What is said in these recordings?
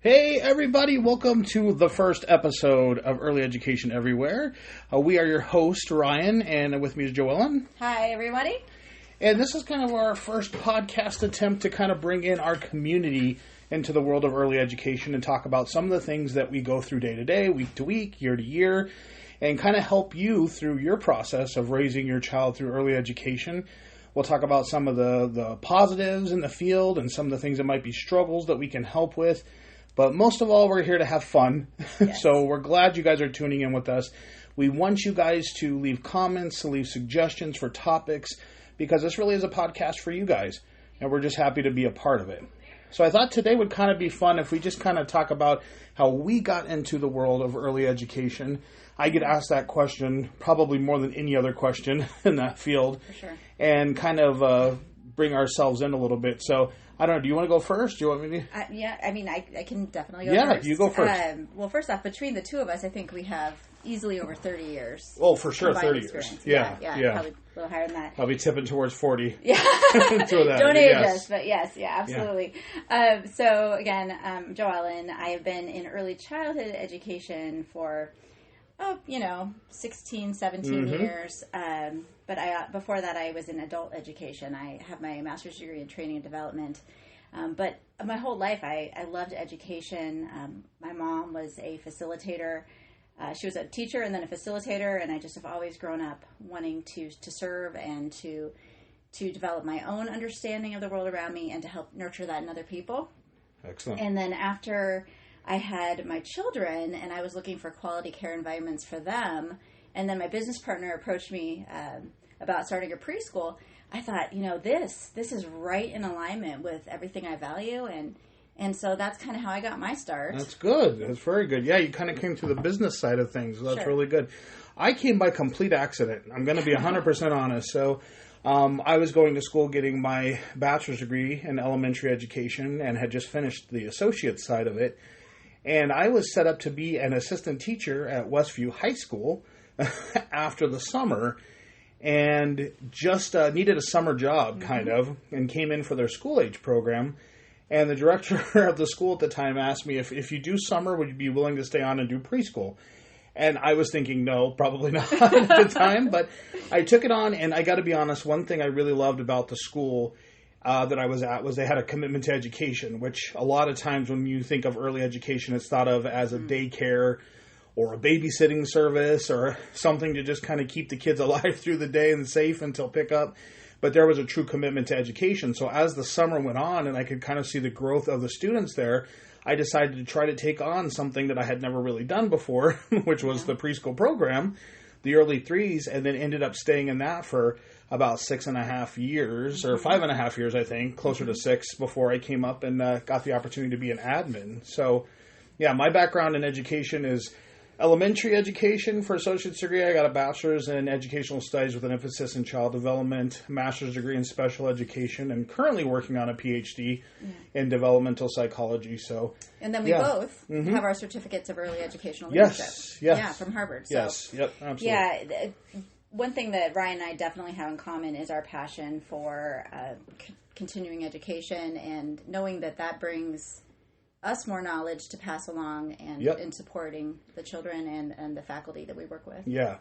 Hey everybody, welcome to the first episode of Early Education Everywhere. We are your host, Ryan, and with me is Joellen. Hi everybody. And this is kind of our first podcast attempt to kind of bring in our community into the world of early education and talk about some of the things that we go through day to day, week to week, year to year, and kind of help you through your process of raising your child through early education. We'll talk about some of the positives in the field and some of the things that might be struggles that we can help with. But most of all, we're here to have fun. Yes. So we're glad you guys are tuning in with us. We want you guys to leave comments, to leave suggestions for topics, because this really is a podcast for you guys. And we're just happy to be a part of it. So I thought today would kind of be fun if we just kind of talk about how we got into the world of early education. I get asked that question probably more than any other question in that field. For sure. And kind of bring ourselves in a little bit. So I don't know. Do you want to go first? Do you want me to? I can definitely go Yeah, first. you go first. Well, first off, between the two of us, I think we have easily over 30 years. Oh, for sure, 30 experience. years. Yeah. Probably a little higher than that. I'll be tipping towards 40. Yeah. Don't age us, but yes, absolutely. Yeah. So again, Joellen, I have been in early childhood education for 16, 17 years. But before that, I was in adult education. I have my master's degree in training and development. But my whole life, I loved education. My mom was a facilitator. She was a teacher and then a facilitator, and I just have always grown up wanting to serve and to develop my own understanding of the world around me and to help nurture that in other people. Excellent. And then after I had my children and I was looking for quality care environments for them, and then my business partner approached me about starting a preschool, I thought, this is right in alignment with everything I value, and so that's kind of how I got my start. That's good. That's very good. Yeah, you kind of came to the business side of things. So that's Sure. really good. I came by complete accident. I'm going to be 100% honest. So I was going to school getting my bachelor's degree in elementary education and had just finished the associate side of it. And I was set up to be an assistant teacher at Westview High School after the summer, and just needed a summer job, kind of, and came in for their school age program. And the director of the school at the time asked me, if you do summer, would you be willing to stay on and do preschool? And I was thinking, no, probably not at the time. But I took it on, and I got to be honest, one thing I really loved about the school that I was at was they had a commitment to education, which a lot of times when you think of early education, it's thought of as a daycare or a babysitting service or something to just kind of keep the kids alive through the day and safe until pickup. But there was a true commitment to education. So as the summer went on and I could kind of see the growth of the students there, I decided to try to take on something that I had never really done before, which was the preschool program, the early threes, and then ended up staying in that for about 6.5 years, or 5.5 years, I think, closer to 6, before I came up and got the opportunity to be an admin. So, yeah, my background in education is elementary education for associate's degree. I got a bachelor's in educational studies with an emphasis in child development, master's degree in special education, and currently working on a PhD in developmental psychology. So, And then we both have our certificates of early educational leadership. Yes. Yeah, from Harvard. So, Yes. Yep. Absolutely. Yeah. One thing that Ryan and I definitely have in common is our passion for continuing education and knowing that brings us more knowledge to pass along and in supporting the children and the faculty that we work with. Yeah.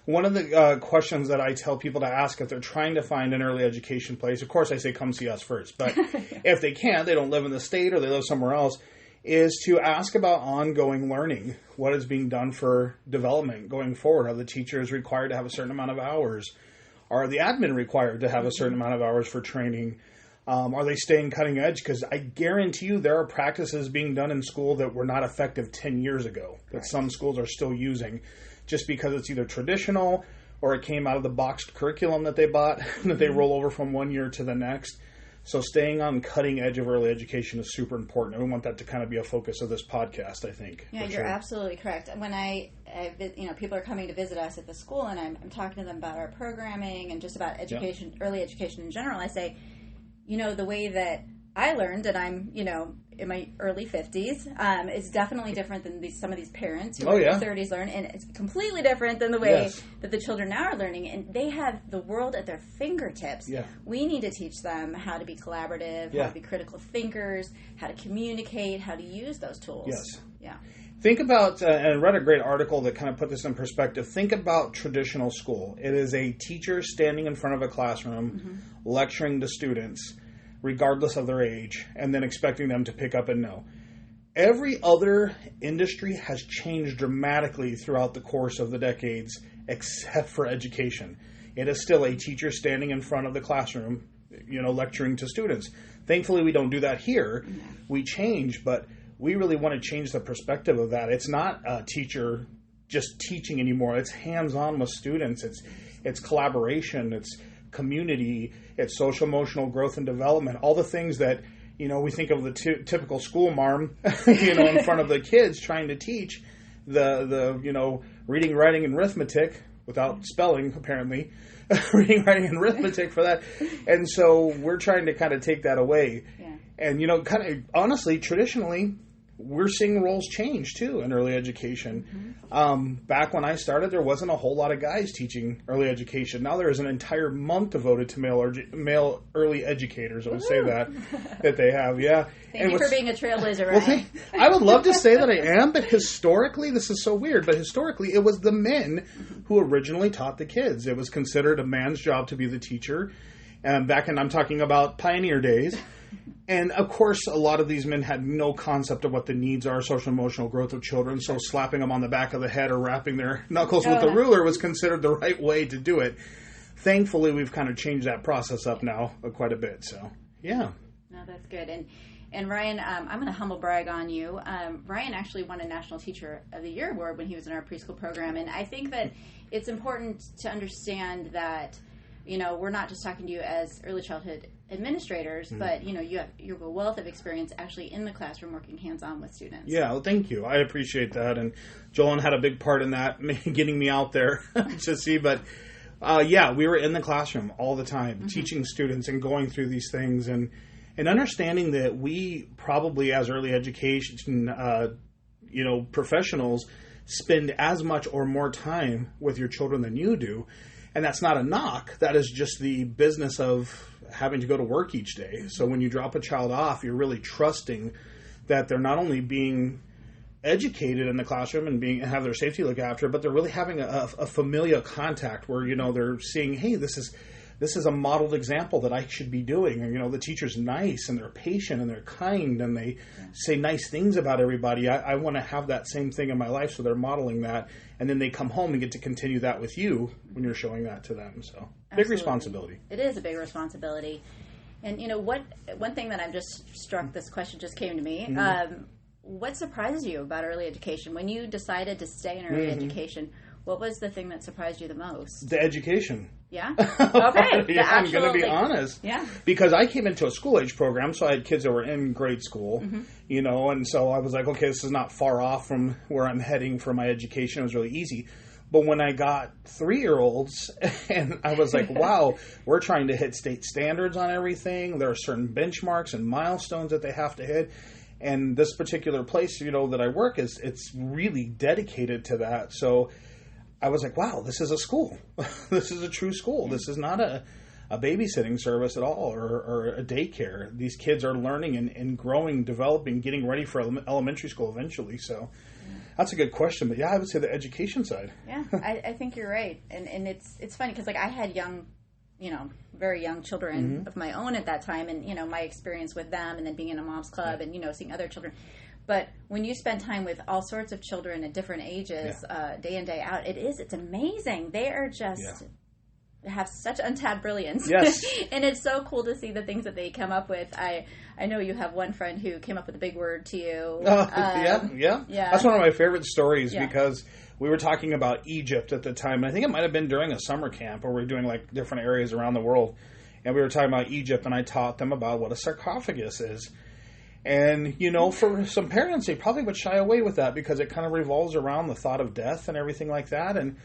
One of the questions that I tell people to ask if they're trying to find an early education place, of course I say come see us first, but if they can't, they don't live in the state or they live somewhere else, is to ask about ongoing learning. What is being done for development going forward? Are the teachers required to have a certain amount of hours? Are the admin required to have a certain amount of hours for training? Are they staying cutting edge? Because I guarantee you there are practices being done in school that were not effective 10 years ago that some schools are still using just because it's either traditional or it came out of the boxed curriculum that they bought that they roll over from one year to the next. So staying on cutting edge of early education is super important. And we want that to kind of be a focus of this podcast, I think. Yeah, you're absolutely correct. When people are coming to visit us at the school and I'm talking to them about our programming and just about education, early education in general, I say, the way that I learned, and I'm, in my early 50s, is definitely different than some of these parents who in their 30s learn, and it's completely different than the way that the children now are learning, and they have the world at their fingertips. Yeah. We need to teach them how to be collaborative, how to be critical thinkers, how to communicate, how to use those tools. Yes. Yeah. Think about, and I read a great article that kind of put this in perspective. Think about traditional school. It is a teacher standing in front of a classroom, lecturing to students, regardless of their age, and then expecting them to pick up and know. Every other industry has changed dramatically throughout the course of the decades, except for education. It is still a teacher standing in front of the classroom, lecturing to students. Thankfully, we don't do that here. We change, but we really want to change the perspective of that. It's not a teacher just teaching anymore. It's hands-on with students. It's collaboration. It's community. It's social emotional growth and development. All the things that, we think of the typical school marm, in front of the kids trying to teach the reading, writing, and arithmetic without spelling, apparently. Reading, writing, and arithmetic for that. And so we're trying to kind of take that away. Yeah. And, kind of honestly, traditionally, we're seeing roles change, too, in early education. Back when I started, there wasn't a whole lot of guys teaching early education. Now there is an entire month devoted to male early educators. I would say that they have, yeah. Thank you for being a trailblazer, Ryan. I would love to say that I am, but historically, this is so weird, but historically, it was the men who originally taught the kids. It was considered a man's job to be the teacher. And I'm talking about pioneer days. And, of course, a lot of these men had no concept of what the needs are, social emotional growth of children, so slapping them on the back of the head or rapping their knuckles with the ruler was considered the right way to do it. Thankfully, we've kind of changed that process up now quite a bit, so, yeah. No, that's good. And Ryan, I'm going to humble brag on you. Ryan actually won a National Teacher of the Year award when he was in our preschool program, and I think that it's important to understand that, we're not just talking to you as early childhood administrators, but, you have a wealth of experience actually in the classroom working hands-on with students. Yeah, well, thank you. I appreciate that. And Joellen had a big part in that, getting me out there to see. But, we were in the classroom all the time, teaching students and going through these things and understanding that we probably as early education, professionals spend as much or more time with your children than you do. And that's not a knock. That is just the business of having to go to work each day. So when you drop a child off, you're really trusting that they're not only being educated in the classroom and have their safety looked after, but they're really having a familial contact where, they're seeing, hey, this is a modeled example that I should be doing. And, the teacher's nice and they're patient and they're kind and they say nice things about everybody. I want to have that same thing in my life, so they're modeling that. And then they come home and get to continue that with you when you're showing that to them. So big responsibility. It is a big responsibility. And, one thing that I'm just struck, this question just came to me. What surprises you about early education? When you decided to stay in early education, what was the thing that surprised you the most? The education. Yeah? Okay. Yeah, I'm going to be honest. Yeah. Because I came into a school-age program, so I had kids that were in grade school, and so I was like, okay, this is not far off from where I'm heading for my education. It was really easy. But when I got 3-year-olds, and I was like, wow, we're trying to hit state standards on everything. There are certain benchmarks and milestones that they have to hit. And this particular place, that I work, it's really dedicated to that. So I was like, wow, this is a school. This is a true school. This is not a babysitting service at all or a daycare. These kids are learning and growing, developing, getting ready for elementary school eventually. So that's a good question. But, I would say the education side. Yeah, I think you're right. And it's funny because, I had young, very young children of my own at that time. And, my experience with them and then being in a mom's club and, seeing other children. But when you spend time with all sorts of children at different ages, day in, day out, it's amazing. They are just have such untapped brilliance. Yes. And it's so cool to see the things that they come up with. I know you have one friend who came up with a big word to you. Yeah. That's one of my favorite stories because we were talking about Egypt at the time. I think it might have been during a summer camp where we were doing different areas around the world. And we were talking about Egypt, and I taught them about what a sarcophagus is. And, for some parents, they probably would shy away with that because it kind of revolves around the thought of death and everything like that. And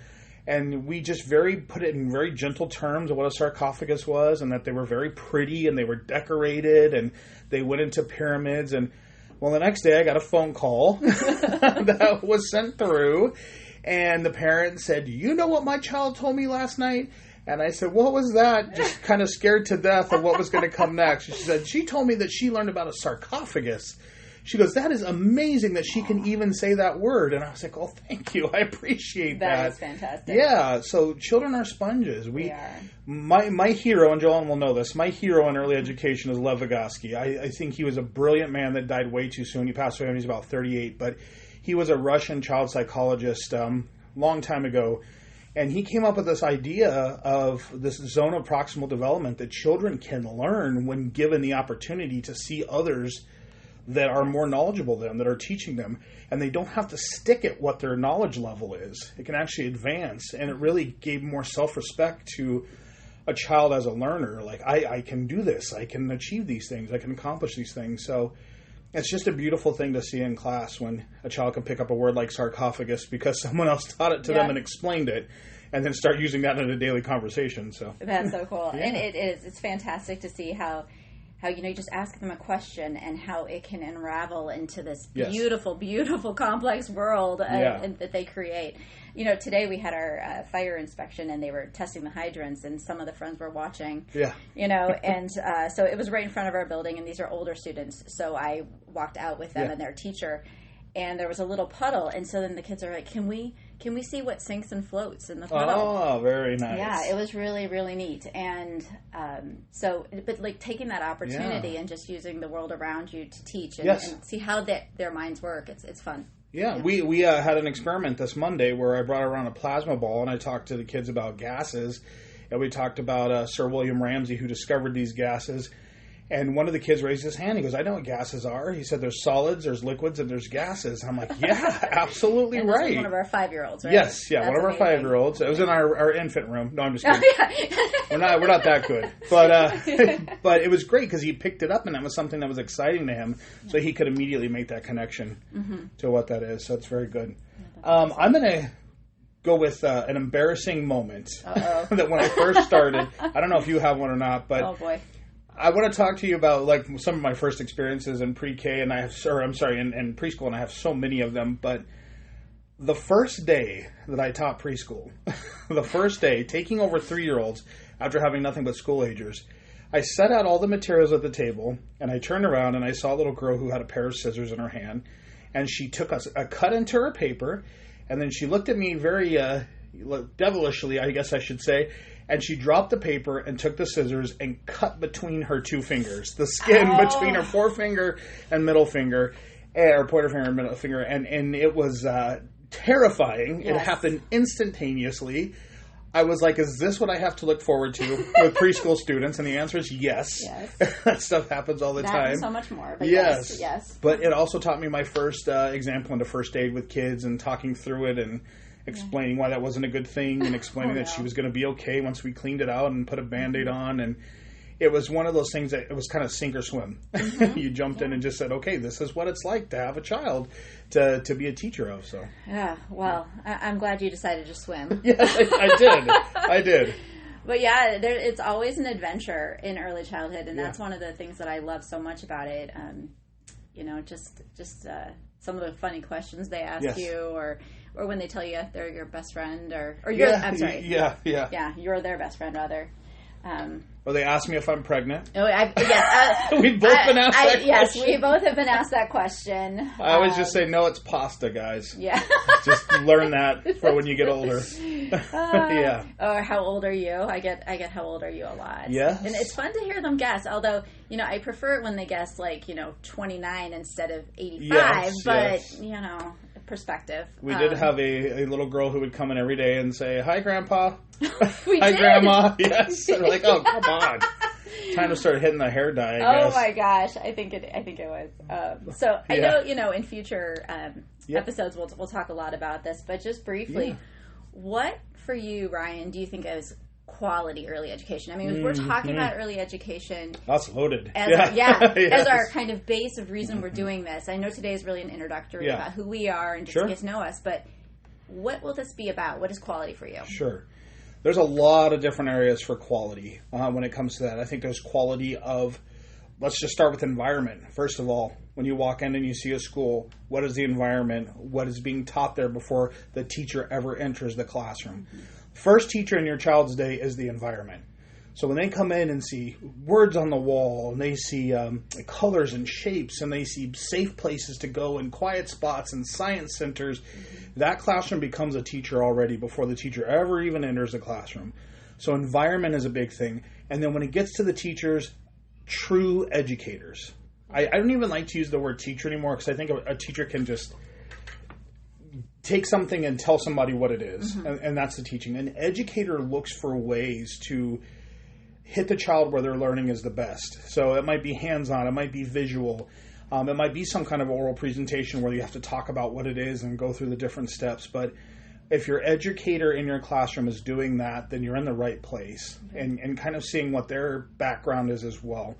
And we just put it in very gentle terms of what a sarcophagus was, and that they were very pretty and they were decorated and they went into pyramids. And well, the next day I got a phone call that was sent through, and the parent said, "You know what my child told me last night?" And I said, "What was that?" Just kind of scared to death of what was going to come next. She said, "She told me that she learned about a sarcophagus." She goes, "That is amazing that she can even say that word." And I was like, "Oh, thank you. I appreciate that." That is fantastic. Yeah. So children are sponges. They are. My hero, and Joellen will know this, my hero in early education is Lev Vygotsky. I think he was a brilliant man that died way too soon. He passed away when he was about 38. But he was a Russian child psychologist long time ago. And he came up with this idea of this zone of proximal development that children can learn when given the opportunity to see others that are more knowledgeable than them, that are teaching them. And they don't have to stick at what their knowledge level is. It can actually advance. And it really gave more self-respect to a child as a learner. Like, I can do this. I can achieve these things. I can accomplish these things. So it's just a beautiful thing to see in class when a child can pick up a word like sarcophagus because someone else taught it to them and explained it, and then start using that in a daily conversation. So that's so cool. Yeah. And it's fantastic to see how you just ask them a question and how it can unravel into this beautiful, beautiful, complex world that they create. Today we had our fire inspection, and they were testing the hydrants, and some of the friends were watching. Yeah. And so it was right in front of our building, and these are older students. So I walked out with them and their teacher, and there was a little puddle, and so then the kids are like, "Can we see what sinks and floats in the puddle?" Oh, very nice. Yeah, it was really, really neat. And but like taking that opportunity and just using the world around you to teach and see how their minds work, it's fun. Yeah, we had an experiment this Monday where I brought around a plasma ball and I talked to the kids about gases, and we talked about Sir William Ramsay, who discovered these gases. And one of the kids raised his hand. He goes, "I know what gases are." He said, "There's solids, there's liquids, and there's gases." And I'm like, "Yeah, absolutely and right." This was one of our 5-year-olds, right? Yes, That's one of amazing. our 5-year-olds. It was in our infant room. No, I'm just kidding. We're not that good, but it was great because he picked it up, and that was something that was exciting to him, so he could immediately make that connection to what that is. So it's very good. I'm going to go with an embarrassing moment that when I first started. I don't know if you have one or not, but oh boy. I want to talk to you about like some of my first experiences in pre-K, and in preschool, and I have so many of them. But the first day that I taught preschool, the first day taking over 3-year-olds after having nothing but school agers, I set out all the materials at the table, and I turned around and I saw a little girl who had a pair of scissors in her hand, and she took a cut into her paper, and then she looked at me very devilishly, I guess I should say. And she dropped the paper and took the scissors and cut between her 2 fingers, the skin between her forefinger and middle finger, or pointer finger and middle finger, and it was terrifying. Yes. It happened instantaneously. I was like, "Is this what I have to look forward to with preschool students?" And the answer is yes. That stuff happens all the time. And so much more. But yes. Yes. But it also taught me my first example into first aid with kids and talking through it and explaining why that wasn't a good thing and explaining that she was going to be okay once we cleaned it out and put a Band-Aid on. And it was one of those things that it was kind of sink or swim. You jumped in and just said, "Okay, this is what it's like to have a child to be a teacher of." So yeah, well, I'm glad you decided to swim. Yes, I did. But yeah, it's always an adventure in early childhood, and that's one of the things that I love so much about it. Just some of the funny questions they ask you, or when they tell you they're your best friend, or you're. I'm sorry. Yeah, you're their best friend, rather. Or they ask me if I'm pregnant. Oh, yes. We've both been asked that question. Yes, we both have been asked that question. I always just say, "No, it's pasta, guys." Yeah. Just learn that for when you get older. Yeah. Or how old are you? I get how old are you a lot. Yes. And it's fun to hear them guess, although, I prefer it when they guess 29 instead of 85, but perspective. We did have a little girl who would come in every day and say, "Hi, Grandpa." We Hi, did. Grandma. Yes. They're like, "Oh, come on." Time to start hitting the hair dye, I guess. Oh my gosh, I think it was. So I know, in future episodes we'll talk a lot about this, but just briefly, what for you, Ryan, do you think is quality early education? I mean, we're talking about early education. That's loaded. As our kind of base of reason we're doing this. I know today is really an introductory about who we are and just to get to know us, but what will this be about? What is quality for you? Sure. There's a lot of different areas for quality when it comes to that. I think there's quality of, let's just start with environment. First of all, when you walk in and you see a school, what is the environment? What is being taught there before the teacher ever enters the classroom? First teacher in your child's day is the environment. So when they come in and see words on the wall, and they see colors and shapes, and they see safe places to go and quiet spots and science centers, that classroom becomes a teacher already before the teacher ever even enters the classroom. So environment is a big thing. And then when it gets to the teachers, true educators. I don't even like to use the word teacher anymore, because I think a teacher can just take something and tell somebody what it is, and that's the teaching. An educator looks for ways to hit the child where their learning is the best. So it might be hands-on, it might be visual, it might be some kind of oral presentation where you have to talk about what it is and go through the different steps. But if your educator in your classroom is doing that, then you're in the right place, and kind of seeing what their background is as well.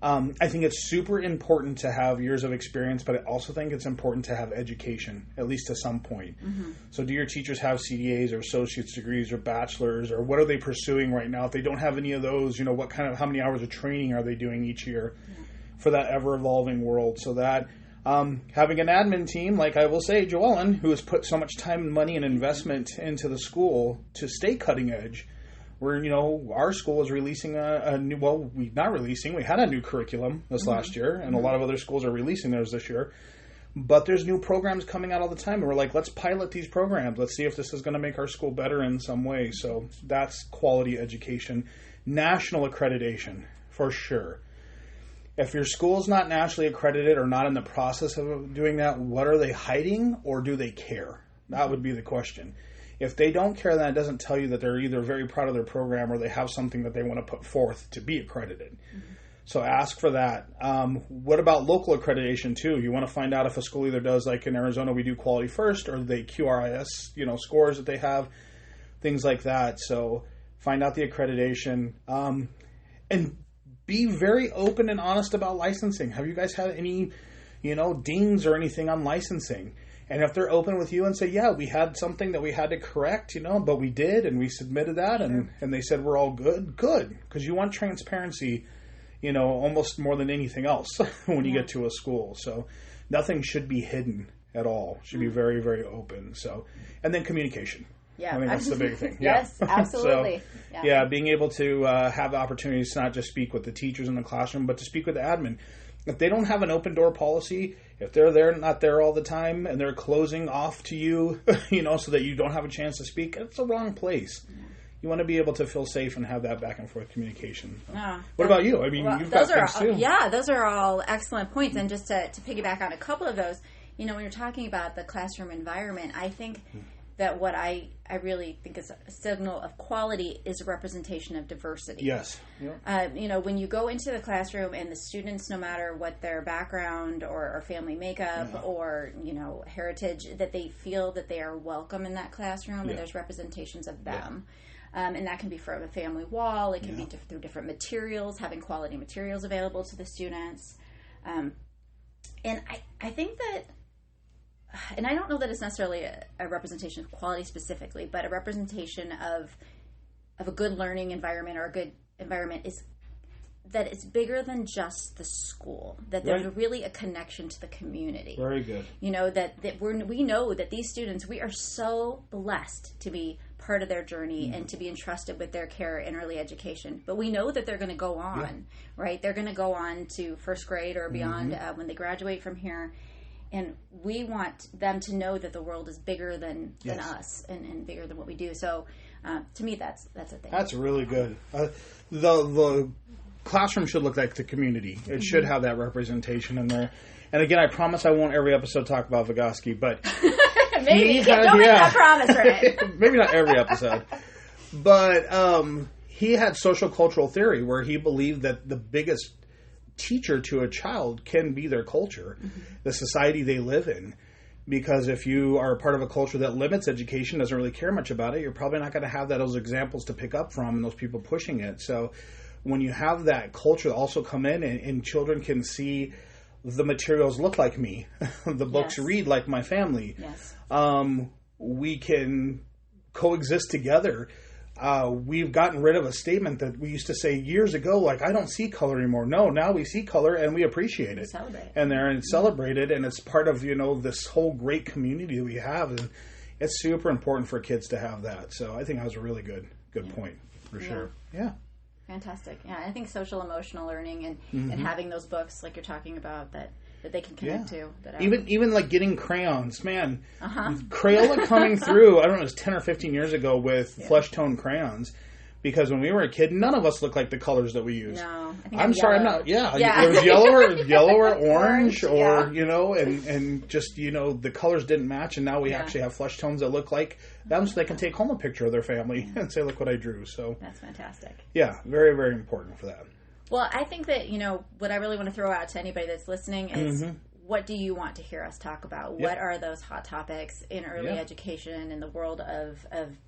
I think it's super important to have years of experience, but I also think it's important to have education, at least to some point. So do your teachers have CDAs or associate's degrees or bachelor's, or what are they pursuing right now? If they don't have any of those, how many hours of training are they doing each year for that ever-evolving world? So that having an admin team, like I will say, Joellen, who has put so much time and money and investment into the school to stay cutting edge, where, our school is releasing a new, we had a new curriculum this last year, and a lot of other schools are releasing theirs this year. But there's new programs coming out all the time, and we're like, let's pilot these programs. Let's see if this is going to make our school better in some way. So that's quality education. National accreditation, for sure. If your school's not nationally accredited or not in the process of doing that, what are they hiding, or do they care? That would be the question. If they don't care, then it doesn't tell you that they're either very proud of their program or they have something that they want to put forth to be accredited. So ask for that. What about local accreditation too? You want to find out if a school either does, like in Arizona, we do quality first, or they QRIS, scores that they have, things like that. So find out the accreditation, and be very open and honest about licensing. Have you guys had any, dings or anything on licensing? And if they're open with you and say, yeah, we had something that we had to correct, but we did, and we submitted that, and they said we're all good, because you want transparency, almost more than anything else when you get to a school. So nothing should be hidden at all. It should be very, very open. So, and then communication. Yeah, I mean, that's the big thing. Yes, absolutely. So, being able to have opportunities to not just speak with the teachers in the classroom, but to speak with the admin. If they don't have an open door policy, if they're not there all the time and they're closing off to you, so that you don't have a chance to speak, it's the wrong place. You want to be able to feel safe and have that back and forth communication. What about you? I mean, you've got things too. Yeah, those are all excellent points. And just to piggyback on a couple of those, when you're talking about the classroom environment, I think that what I really think is a signal of quality is a representation of diversity. Yes. Yep. When you go into the classroom and the students, no matter what their background or family makeup or, heritage, that they feel that they are welcome in that classroom and there's representations of them. And that can be from a family wall. It can be through different materials, having quality materials available to the students. And I think that, and I don't know that it's necessarily a representation of quality specifically, but a representation of a good learning environment or a good environment is that it's bigger than just the school, that there's really a connection to the community. Very good. That we know that these students, we are so blessed to be part of their journey and to be entrusted with their care in early education. But we know that they're going to go on, right? They're going to go on to first grade or beyond when they graduate from here. And we want them to know that the world is bigger than us and bigger than what we do. So to me, that's a thing. That's really good. The classroom should look like the community. It should have that representation in there. And again, I promise I won't every episode talk about Vygotsky, but maybe don't make that promise, right? Maybe not every episode, but he had social cultural theory where he believed that the biggest teacher to a child can be their culture, the society they live in. Because if you are a part of a culture that limits education, doesn't really care much about it, you're probably not going to have those examples to pick up from and those people pushing it. So when you have that culture also come in and children can see the materials look like me, the books read like my family. Yes. we can coexist together. We've gotten rid of a statement that we used to say years ago, like, I don't see color anymore. No, now we see color and we appreciate it. Celebrate. And they're celebrated, and it's part of, this whole great community that we have. And it's super important for kids to have that. So I think that was a really good point, for sure. Yeah. Fantastic. Yeah, I think social emotional learning and having those books like you're talking about that they can connect to. That even like getting crayons, man. Crayola coming through, I don't know, it was 10 or 15 years ago with flesh tone crayons. Because when we were a kid, none of us looked like the colors that we use. No. I'm sorry, I'm not. Yeah. It was yellow or orange or, and just, the colors didn't match. And now we actually have flesh tones that look like them so they can take home a picture of their family and say, look what I drew. So that's fantastic. Yeah. Very, very important for that. Well, I think that, what I really want to throw out to anybody that's listening is what do you want to hear us talk about? What are those hot topics in early education in the world of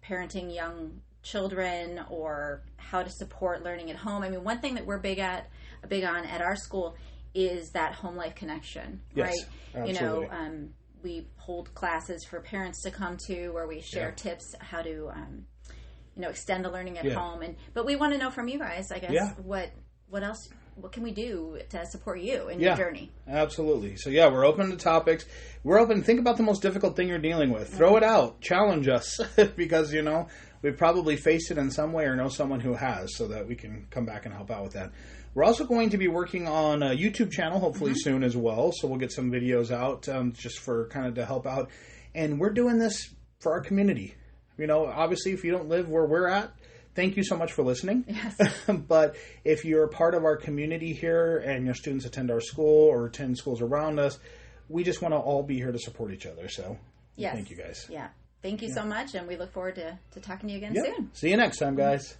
parenting young children, or how to support learning at home? I mean, one thing that we're big on at our school is that home life connection, right? Absolutely. We hold classes for parents to come to where we share tips how to, extend the learning at home. But we want to know from you guys, I guess, what else, what can we do to support you in your journey? Absolutely. So we're open to topics. We're open. Think about the most difficult thing you're dealing with. Throw it out. Challenge us because, we've probably faced it in some way or know someone who has, so that we can come back and help out with that. We're also going to be working on a YouTube channel, hopefully soon as well. So we'll get some videos out just for kind of to help out. And we're doing this for our community. Obviously, if you don't live where we're at, thank you so much for listening. Yes. But if you're a part of our community here and your students attend our school or attend schools around us, we just want to all be here to support each other. So thank you guys. Yeah. Thank you so much, and we look forward to talking to you again soon. See you next time, guys.